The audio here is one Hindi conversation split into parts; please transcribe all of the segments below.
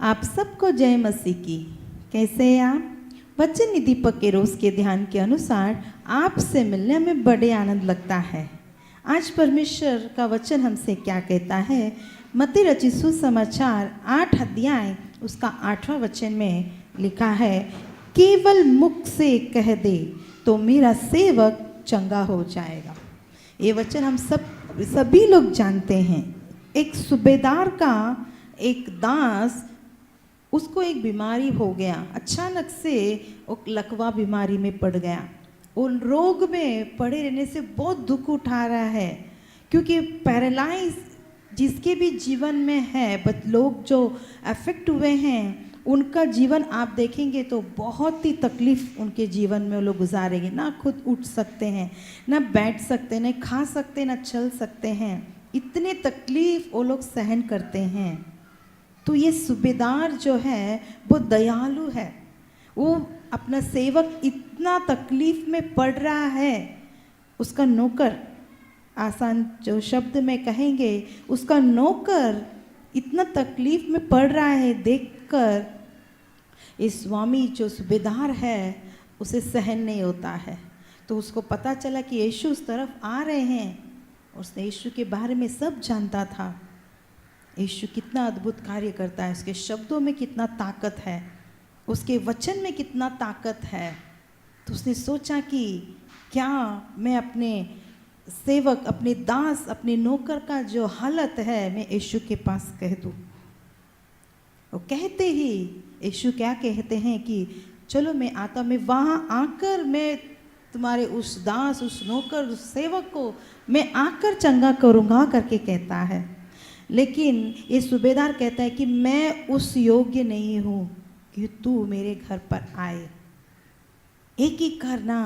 आप सबको जय मसीह की। कैसे हैं आप? वचन निधि दीपक के रोज के ध्यान के अनुसार आपसे मिलने में बड़े आनंद लगता है। आज परमेश्वर का वचन हमसे क्या कहता है? मत्ती रचित सुसमाचार 8 अध्याय उसका 8वां वचन में लिखा है, केवल मुख से कह दे तो मेरा सेवक चंगा हो जाएगा। ये वचन हम सभी लोग जानते हैं। एक सूबेदार का एक दास, उसको एक बीमारी हो गया। अचानक से वो लकवा बीमारी में पड़ गया। वो रोग में पड़े रहने से बहुत दुख उठा रहा है, क्योंकि पैरालाइज जिसके भी जीवन में है, बट लोग जो अफेक्ट हुए हैं उनका जीवन आप देखेंगे तो बहुत ही तकलीफ उनके जीवन में वो लोग गुजारेंगे। ना खुद उठ सकते हैं, ना बैठ सकते, ना खा सकते, ना चल सकते हैं। इतने तकलीफ वो लोग सहन करते हैं। तो ये सूबेदार जो है वो दयालु है। वो अपना सेवक इतना तकलीफ में पड़ रहा है, उसका नौकर, आसान जो शब्द में कहेंगे, उसका नौकर इतना तकलीफ में पड़ रहा है, देखकर इस स्वामी जो सूबेदार है उसे सहन नहीं होता है। तो उसको पता चला कि यीशु उस तरफ आ रहे हैं। उसने यीशु के बारे में सब जानता था। यीशु कितना अद्भुत कार्य करता है, उसके शब्दों में कितना ताकत है, उसके वचन में कितना ताकत है। तो उसने सोचा कि क्या मैं अपने सेवक, अपने दास, अपने नौकर का जो हालत है मैं यीशु के पास कह दूँ। वो कहते ही यीशु क्या कहते हैं कि चलो मैं आता, मैं वहाँ आकर मैं तुम्हारे उस दास, उस नौकर, उस सेवक को मैं आकर चंगा करूँगा करके कहता है। लेकिन ये सूबेदार कहता है कि मैं उस योग्य नहीं हूँ कि तू मेरे घर पर आए। एक ही करना,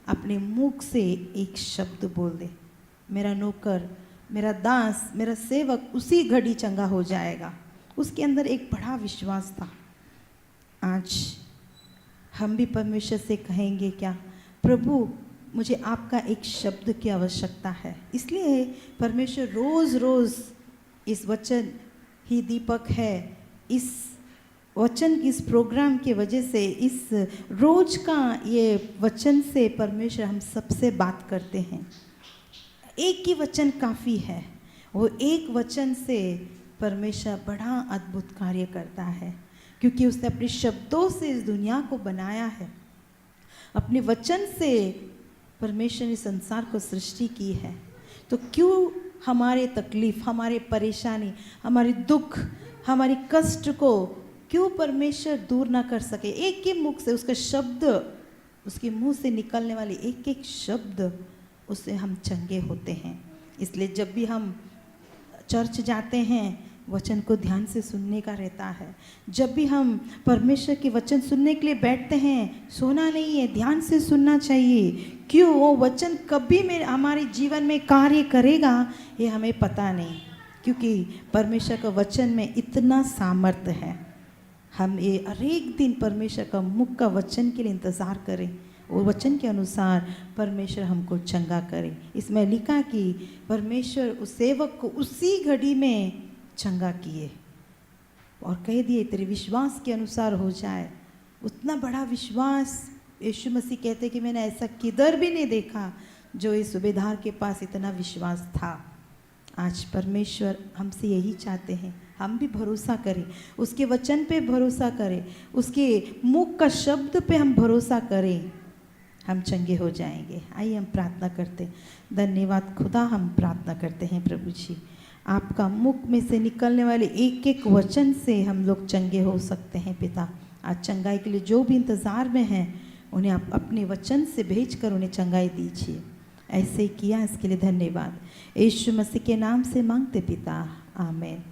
अपने मुख से एक शब्द बोल दे, मेरा नौकर, मेरा दास, मेरा सेवक उसी घड़ी चंगा हो जाएगा। उसके अंदर एक बड़ा विश्वास था। आज हम भी परमेश्वर से कहेंगे क्या, प्रभु मुझे आपका एक शब्द की आवश्यकता है। इसलिए परमेश्वर रोज़ रोज़ इस वचन ही दीपक है, इस वचन की इस प्रोग्राम की वजह से, इस रोज का ये वचन से परमेश्वर हम सबसे बात करते हैं। एक ही वचन काफ़ी है। वो एक वचन से परमेश्वर बड़ा अद्भुत कार्य करता है, क्योंकि उसने अपने शब्दों से इस दुनिया को बनाया है। अपने वचन से परमेश्वर ने संसार को सृष्टि की है। तो क्यों हमारे तकलीफ, हमारे परेशानी, हमारे दुख, हमारी कष्ट को क्यों परमेश्वर दूर ना कर सके? एक ही मुख से, उसका शब्द, उसके मुंह से निकलने वाले एक एक शब्द, उससे हम चंगे होते हैं। इसलिए जब भी हम चर्च जाते हैं, वचन को ध्यान से सुनने का रहता है। जब भी हम परमेश्वर के वचन सुनने के लिए बैठते हैं, सोना नहीं है, ध्यान से सुनना चाहिए। क्यों? वो वचन कभी में हमारे जीवन में कार्य करेगा ये हमें पता नहीं, क्योंकि परमेश्वर का वचन में इतना सामर्थ्य है। हम ये हर एक दिन परमेश्वर का मुख का वचन के लिए इंतज़ार करें, वो वचन के अनुसार परमेश्वर हमको चंगा करे। इसमें लिखा कि परमेश्वर उस सेवक को उसी घड़ी में चंगा किए और कह दिए तेरे विश्वास के अनुसार हो जाए। उतना बड़ा विश्वास यीशु मसीह कहते कि मैंने ऐसा किधर भी नहीं देखा जो इस सूबेदार के पास इतना विश्वास था। आज परमेश्वर हमसे यही चाहते हैं, हम भी भरोसा करें, उसके वचन पे भरोसा करें, उसके मुख का शब्द पे हम भरोसा करें, हम चंगे हो जाएंगे। आइए हम प्रार्थना करते हैं। धन्यवाद खुदा, हम प्रार्थना करते हैं प्रभु जी, आपका मुख में से निकलने वाले एक एक वचन से हम लोग चंगे हो सकते हैं। पिता, आज चंगाई के लिए जो भी इंतज़ार में हैं, उन्हें आप अपने वचन से भेजकर उन्हें चंगाई दीजिए। ऐसे ही किया, इसके लिए धन्यवाद। यीशु मसीह के नाम से मांगते पिता, आमीन।